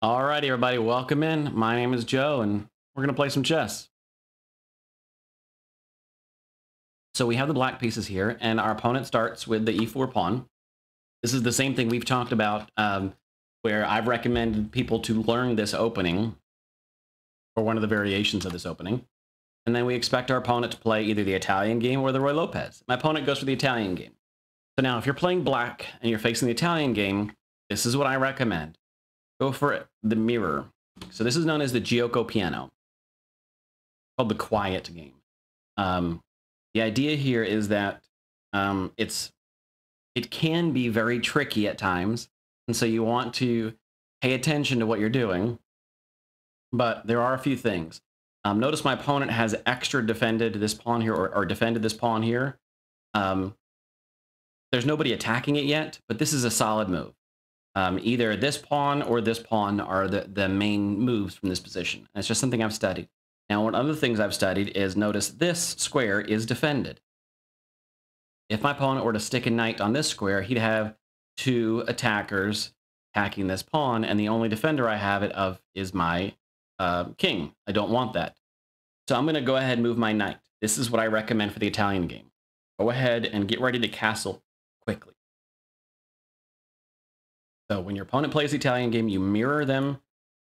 Alrighty, everybody, welcome in. My name is Joe, and we're going to play some chess. So we have the black pieces here, and our opponent starts with the e4 pawn. This is the same thing we've talked about, where I've recommended people to learn this opening, or one of the variations of this opening. And then we expect our opponent to play either the Italian game or the Ruy Lopez. My opponent goes for the Italian game. So now, if you're playing black and you're facing the Italian game, this is what I recommend. Go for the mirror. So this is known as the Gioco Piano, called the quiet game. The idea here is that it can be very tricky at times, and so you want to pay attention to what you're doing. But there are a few things. Notice my opponent has extra defended this pawn here, or defended this pawn here. There's nobody attacking it yet, but this is a solid move. Either this pawn or this pawn are the main moves from this position. And it's just something I've studied. Now, one of the things I've studied is notice this square is defended. If my opponent were to stick a knight on this square, he'd have two attackers attacking this pawn, and the only defender I have it of is my king. I don't want that. So I'm going to go ahead and move my knight. This is what I recommend for the Italian game. Go ahead and get ready to castle quickly. So when your opponent plays the Italian game, you mirror them,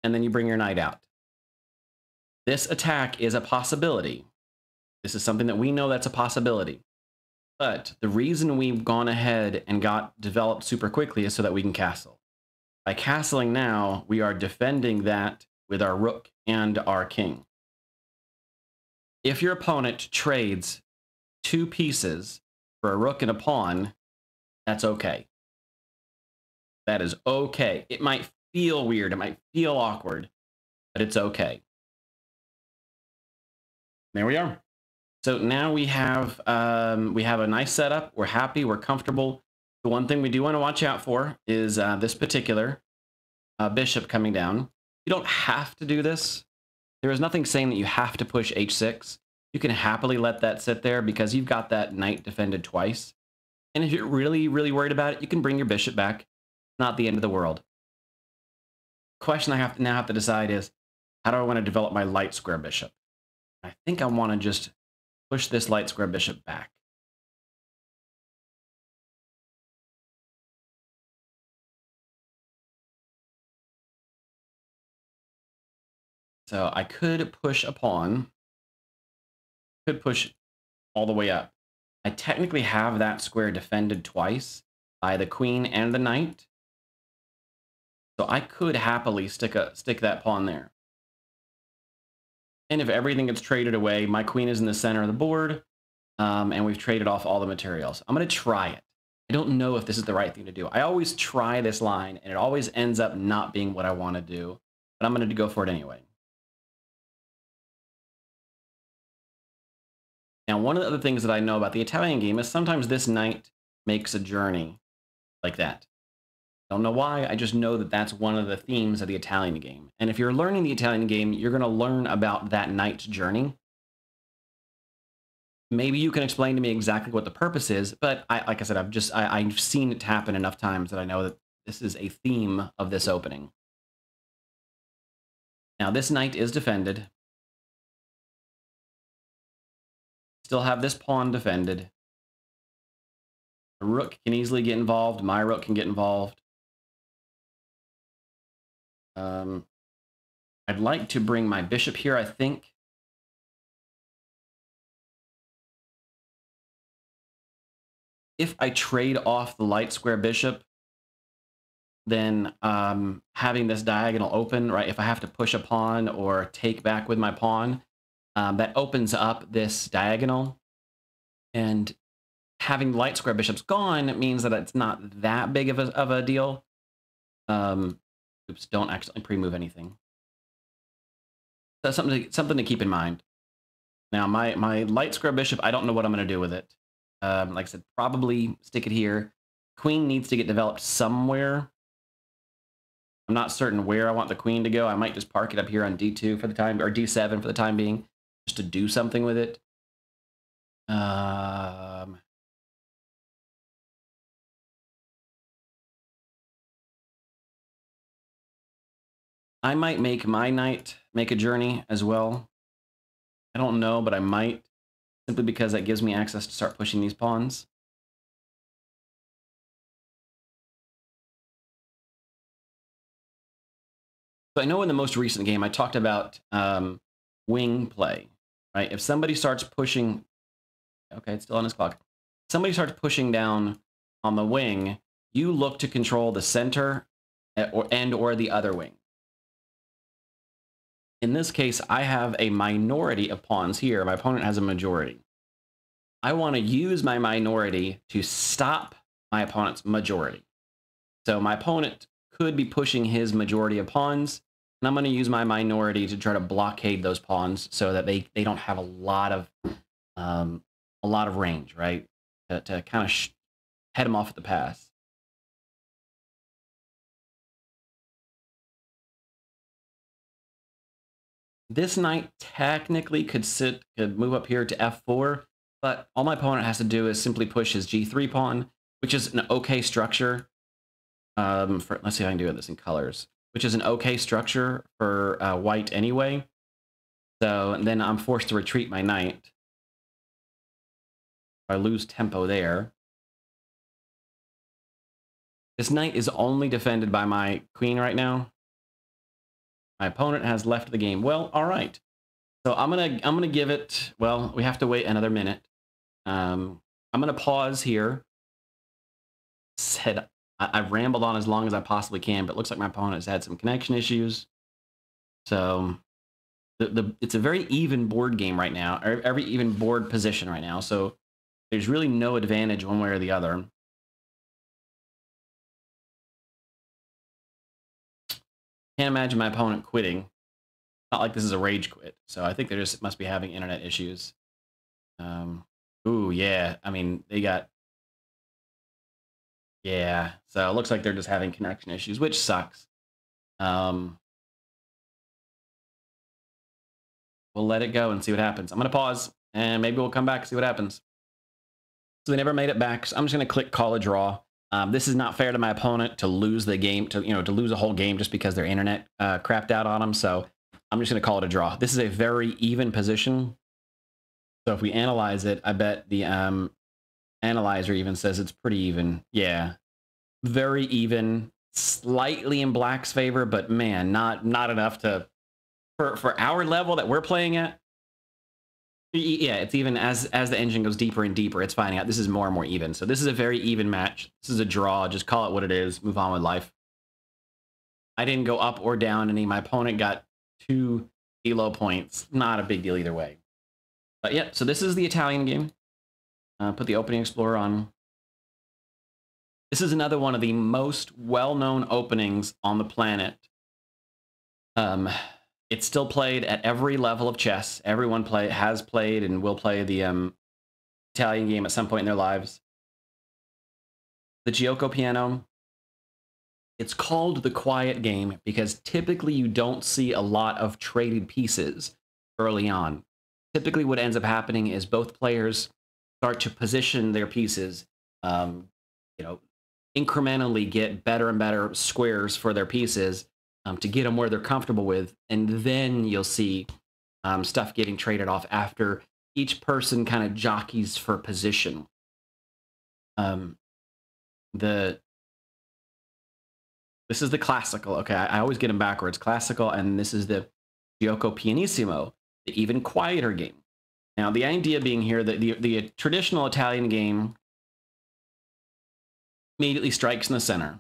and then you bring your knight out. This attack is a possibility. This is something that we know that's a possibility. But the reason we've gone ahead and got developed super quickly is so that we can castle. By castling now, we are defending that with our rook and our king. If your opponent trades two pieces for a rook and a pawn, that's okay. That is okay. It might feel weird. It might feel awkward, but it's okay. There we are. So now we have a nice setup. We're happy. We're comfortable. The one thing we do want to watch out for is this particular bishop coming down. You don't have to do this. There is nothing saying that you have to push h6. You can happily let that sit there because you've got that knight defended twice. And if you're really, really worried about it, you can bring your bishop back. Not the end of the world. Question I now have to decide is, how do I want to develop my light square bishop? I think I want to just push this light square bishop back. So I could push a pawn. Could push all the way up. I technically have that square defended twice by the queen and the knight. So I could happily stick that pawn there. And if everything gets traded away, my queen is in the center of the board, and we've traded off all the materials. I'm going to try it. I don't know if this is the right thing to do. I always try this line, and it always ends up not being what I want to do, but I'm going to go for it anyway. Now, one of the other things that I know about the Italian game is sometimes this knight makes a journey like that. Don't know why, I just know that that's one of the themes of the Italian game. And if you're learning the Italian game, you're going to learn about that knight's journey. Maybe you can explain to me exactly what the purpose is, but like I said, I've seen it happen enough times that I know that this is a theme of this opening. Now, this knight is defended. Still have this pawn defended. The rook can easily get involved. My rook can get involved. I'd like to bring my bishop here, I think. If I trade off the light square bishop, then having this diagonal open, right? If I have to push a pawn or take back with my pawn, that opens up this diagonal. And having light square bishops gone means that it's not that big of a deal. Oops, don't actually pre-move anything. That's something to keep in mind. Now, my light square bishop, I don't know what I'm going to do with it. Like I said, probably stick it here. Queen needs to get developed somewhere. I'm not certain where I want the queen to go. I might just park it up here on d2 for the time, or d7 for the time being, just to do something with it. I might make my knight make a journey as well. I don't know, but I might, simply because that gives me access to start pushing these pawns. So I know in the most recent game I talked about wing play, right? If somebody starts pushing, okay, it's still on his clock. Somebody starts pushing down on the wing, you look to control the center or the other wing. In this case, I have a minority of pawns here. My opponent has a majority. I want to use my minority to stop my opponent's majority. So my opponent could be pushing his majority of pawns, and I'm going to use my minority to try to blockade those pawns so that they don't have a lot of range, right? To kind of head them off at the pass. This knight technically could move up here to f4, but all my opponent has to do is simply push his g3 pawn, which is an okay structure. Let's see if I can do this in colors, which is an okay structure for white anyway. So then I'm forced to retreat my knight. I lose tempo there. This knight is only defended by my queen right now. My opponent has left the game. Well, all right. So I'm gonna give it. Well, we have to wait another minute. I'm gonna pause here. I've rambled on as long as I possibly can, but it looks like my opponent has had some connection issues. So it's a very even board game right now, or every even board position right now. So there's really no advantage one way or the other. Can't imagine my opponent quitting. Not like this is a rage quit. So I think they just must be having internet issues. Ooh, yeah. I mean, they got... Yeah, so it looks like they're just having connection issues, which sucks. We'll let it go and see what happens. I'm going to pause, and maybe we'll come back and see what happens. So they never made it back, so I'm just going to click call a draw. This is not fair to my opponent to lose the game, to lose a whole game just because their internet crapped out on them, so I'm just going to call it a draw. This is a very even position. So if we analyze it, I bet the analyzer even says it's pretty even. Yeah, very even, slightly in black's favor, but man, not enough to for our level that we're playing at. Yeah, it's even as the engine goes deeper and deeper, it's finding out this is more and more even. So this is a very even match. This is a draw. Just call it what it is. Move on with life. I didn't go up or down any. My opponent got 2 elo points. Not a big deal either way. But yeah, so this is the Italian game. Put the Opening Explorer on. This is another one of the most well-known openings on the planet. It's still played at every level of chess. Everyone has played and will play the Italian game at some point in their lives. The Giuoco Piano. It's called the quiet game because typically you don't see a lot of traded pieces early on. Typically what ends up happening is both players start to position their pieces, incrementally get better and better squares for their pieces to get them where they're comfortable with. And then you'll see stuff getting traded off after each person kind of jockeys for position. This is the classical. Okay, I always get them backwards. Classical, and this is the Giuoco Pianissimo, the even quieter game. Now, the idea being here that the traditional Italian game immediately strikes in the center.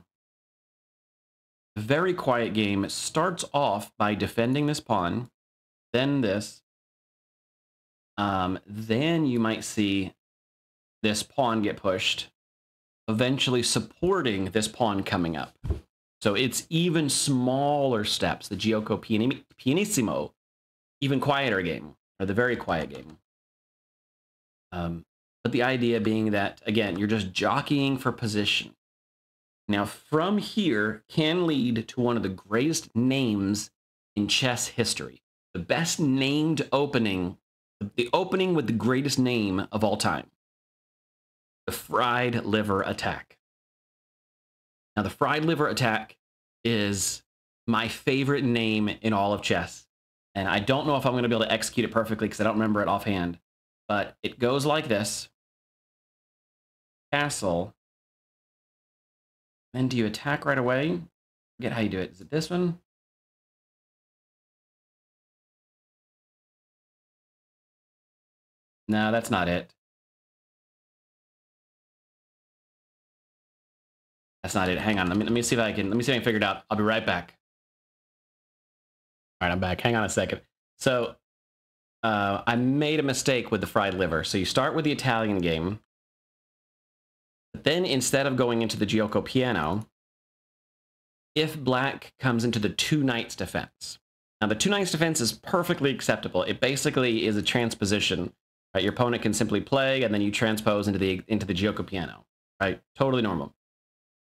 A very quiet game starts off by defending this pawn, then this. Then you might see this pawn get pushed, eventually supporting this pawn coming up. So it's even smaller steps, the Giuoco Pianissimo, even quieter game, or the very quiet game. But the idea being that, again, you're just jockeying for position. Now, from here can lead to one of the greatest names in chess history. The best named opening, the opening with the greatest name of all time. The fried liver attack. Now, the fried liver attack is my favorite name in all of chess. And I don't know if I'm going to be able to execute it perfectly because I don't remember it offhand. But it goes like this. Castle. Then do you attack right away? Forget how you do it. Is it this one? No, that's not it. That's not it. Hang on. Let me see if I can figure it out. I'll be right back. All right, I'm back. Hang on a second. So I made a mistake with the fried liver. So you start with the Italian game. But then instead of going into the Gioco Piano, if black comes into the two knights defense. Now the two knights defense is perfectly acceptable. It basically is a transposition. Right? Your opponent can simply play and then you transpose into the Gioco Piano. Right? Totally normal.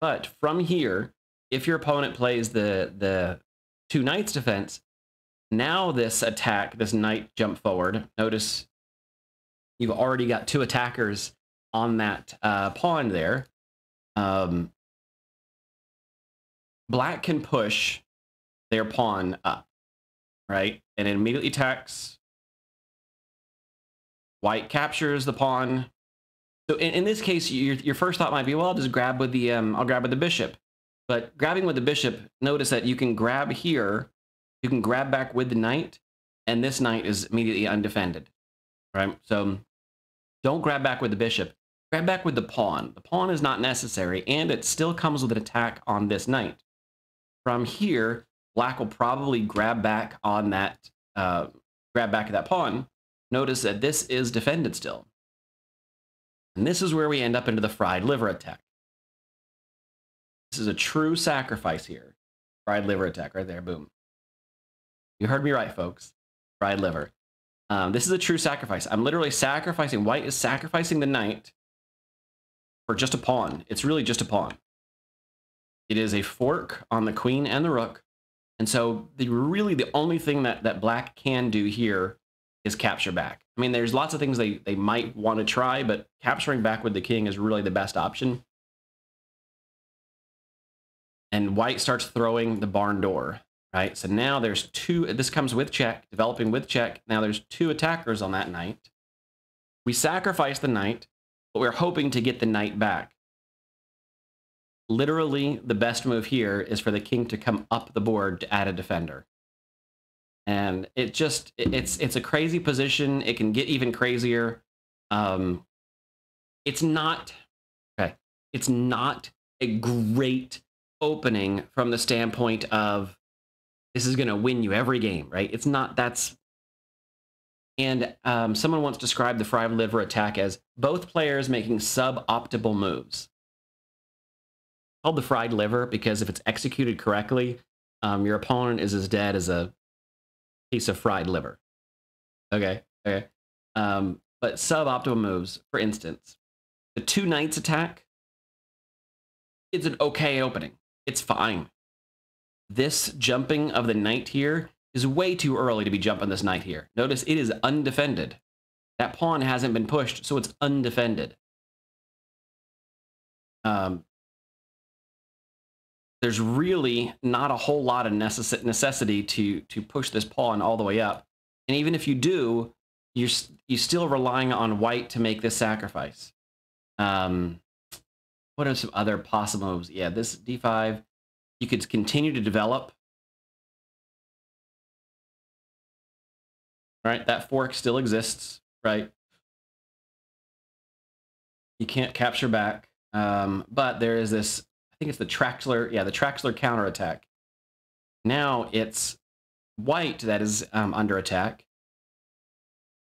But from here, if your opponent plays the two knights defense, now this attack, this knight jump forward, notice you've already got two attackers on that pawn there. Black can push their pawn up, right? And it immediately attacks. White captures the pawn. So in this case, your first thought might be, well, I'll just grab with the I'll grab with the bishop. But grabbing with the bishop, notice that you can grab here, you can grab back with the knight, and this knight is immediately undefended, right? So don't grab back with the bishop. Grab back with the pawn. The pawn is not necessary, and it still comes with an attack on this knight. From here, black will probably grab back on that, grab back at that pawn. Notice that this is defended still. And this is where we end up into the fried liver attack. This is a true sacrifice here. Fried liver attack right there, boom. You heard me right, folks. Fried liver. This is a true sacrifice. I'm literally sacrificing, white is sacrificing the knight for just a pawn. It's really just a pawn. It is a fork on the queen and the rook. And so really the only thing that black can do here is capture back. I mean, there's lots of things they might want to try, but capturing back with the king is really the best option. And white starts throwing the barn door, right? So now there's two, this comes with check, developing with check. Now there's two attackers on that knight. We sacrifice the knight, but we're hoping to get the knight back. Literally, the best move here is for the king to come up the board to add a defender. And it just, it's a crazy position. It can get even crazier. It's not, okay, it's not a great opening from the standpoint of this is going to win you every game, right? It's not, that's, and someone once described the fried liver attack as both players making suboptimal moves. Called the fried liver because if it's executed correctly, your opponent is as dead as a piece of fried liver. Okay, okay. But suboptimal moves, for instance, the two knights attack, it's an okay opening. It's fine. This jumping of the knight here is way too early to be jumping this knight here. Notice it is undefended. That pawn hasn't been pushed, so it's undefended. There's really not a whole lot of necessity to push this pawn all the way up. And even if you do, you're still relying on white to make this sacrifice. What are some other possible moves? Yeah, this d5, you could continue to develop. Right, that fork still exists, right? You can't capture back, but there is this, I think it's the Traxler, yeah, the Traxler counterattack. Now it's white that is under attack.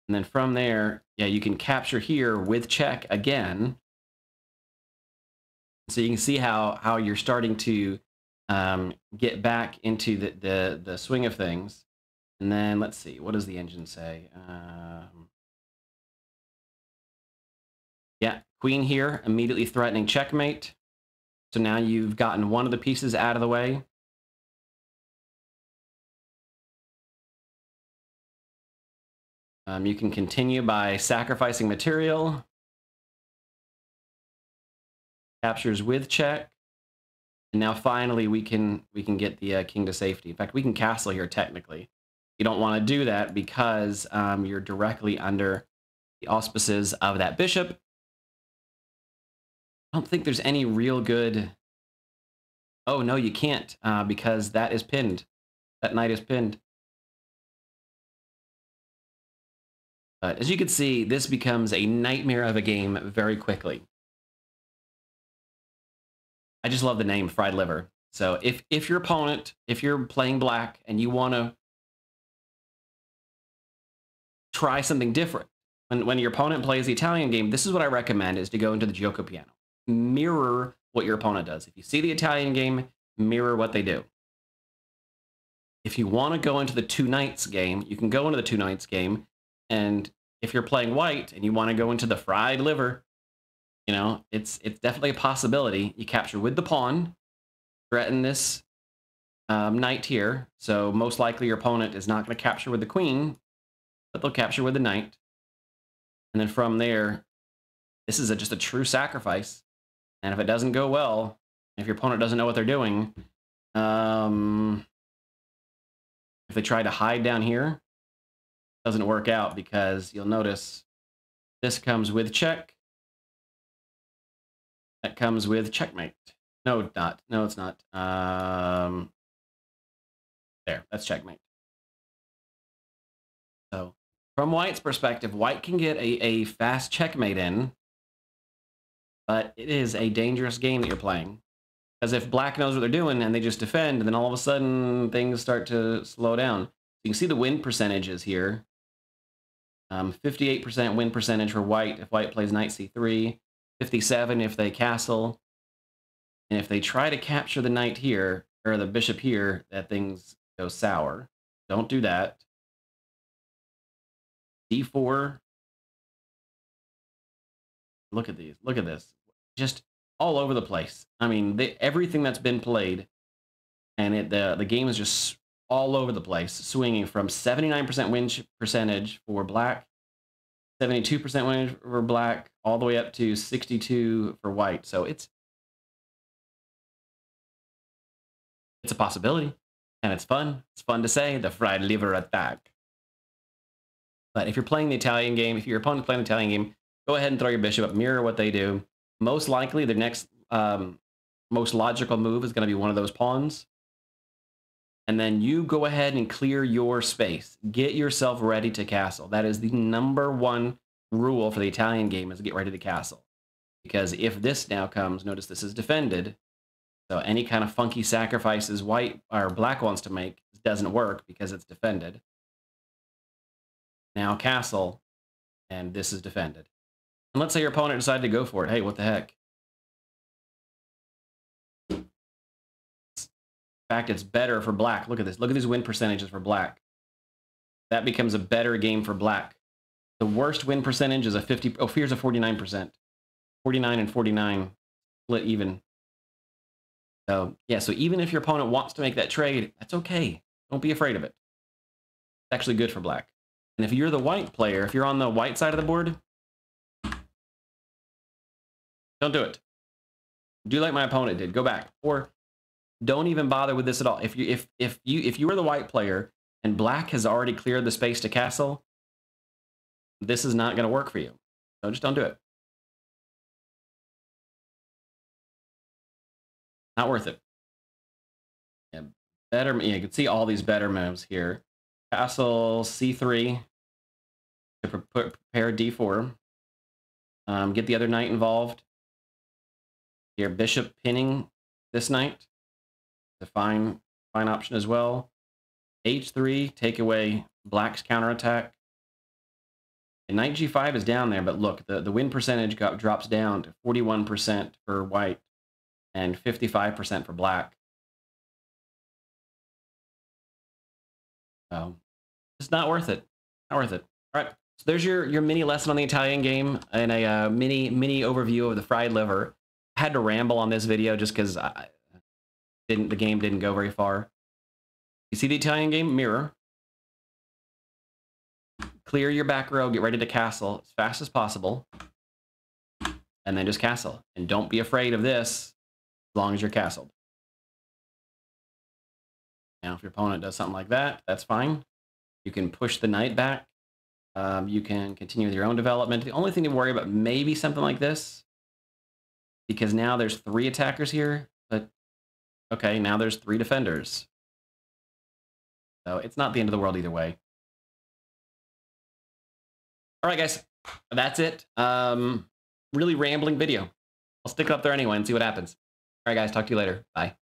And then from there, yeah, you can capture here with check again. So you can see how you're starting to get back into the swing of things. And then let's see, what does the engine say? Yeah, queen here, immediately threatening checkmate. So now you've gotten one of the pieces out of the way. You can continue by sacrificing material. Captures with check. And now finally we can get the king to safety. In fact, we can castle here technically. You don't want to do that because you're directly under the auspices of that bishop. I don't think there's any real good... Oh, no, you can't because that is pinned. That knight is pinned. But as you can see, this becomes a nightmare of a game very quickly. I just love the name Fried Liver. So if your opponent, if you're playing black and you want to try something different, when your opponent plays the Italian game, this is what I recommend, is to go into the Gioco Piano. Mirror what your opponent does. If you see the Italian game, mirror what they do. If you want to go into the two knights game, you can go into the two knights game. And if you're playing white and you want to go into the Fried Liver, you know, it's definitely a possibility. You capture with the pawn, threaten this knight here. So most likely your opponent is not going to capture with the queen, but they'll capture with the knight. And then from there, this is just a true sacrifice. And if it doesn't go well, if your opponent doesn't know what they're doing, if they try to hide down here, it doesn't work out because you'll notice this comes with check. That comes with checkmate. No, it's not. No, it's not. There, that's checkmate. So from white's perspective, white can get a fast checkmate in, but it is a dangerous game that you're playing. Because if black knows what they're doing and they just defend, then all of a sudden things start to slow down. You can see the win percentages here. 58% win percentage for white if white plays knight c3. 57 if they castle. And if they try to capture the knight here, or the bishop here, that things go sour. Don't do that. d4. Look at these. Look at this. Just all over the place. I mean, everything that's been played, and the game is just all over the place, swinging from 79% win percentage for black, 72% win for black, all the way up to 62 for white. So it's a possibility, and it's fun. It's fun to say the Fried Liver attack. But if you're playing the Italian game, if your opponent's playing the Italian game, go ahead and throw your bishop up, mirror what they do. Most likely, the next most logical move is going to be one of those pawns. And then you go ahead and clear your space. Get yourself ready to castle. That is the #1 rule for the Italian game, is get ready to castle. Because if this now comes, notice this is defended. So any kind of funky sacrifices white or black wants to make doesn't work because it's defended. Now castle, and this is defended. And let's say your opponent decided to go for it. Hey, what the heck? In fact, it's better for black. Look at this. Look at these win percentages for black. That becomes a better game for black. The worst win percentage is a 50. Oh, here's a 49%. 49 and 49 split even. So yeah, so even if your opponent wants to make that trade, that's okay. Don't be afraid of it. It's actually good for black. And if you're the white player, if you're on the white side of the board, don't do it. Do like my opponent did. Go back, or don't even bother with this at all. If you were the white player and black has already cleared the space to castle, this is not going to work for you. So just don't do it. Not worth it. Yeah, better. Yeah, you can see all these better moves here. Castle c3 to prepare d4. Get the other knight involved. Your bishop pinning this knight. The fine option as well. h3, take away black's counterattack. And knight g5 is down there, but look, the win percentage drops down to 41% for white and 55% for black. So it's not worth it. Not worth it. All right. So there's your mini lesson on the Italian game and a mini overview of the Fried Liver. I had to ramble on this video just because the game didn't go very far. You see the Italian game? Mirror. Clear your back row. Get ready to castle as fast as possible. And then just castle. And don't be afraid of this as long as you're castled. Now, if your opponent does something like that, that's fine. You can push the knight back. You can continue with your own development. The only thing to worry about maybe something like this, because now there's 3 attackers here, but okay, now there's 3 defenders. So it's not the end of the world either way. All right, guys, that's it. Really rambling video. I'll stick it up there anyway and see what happens. All right, guys, talk to you later. Bye.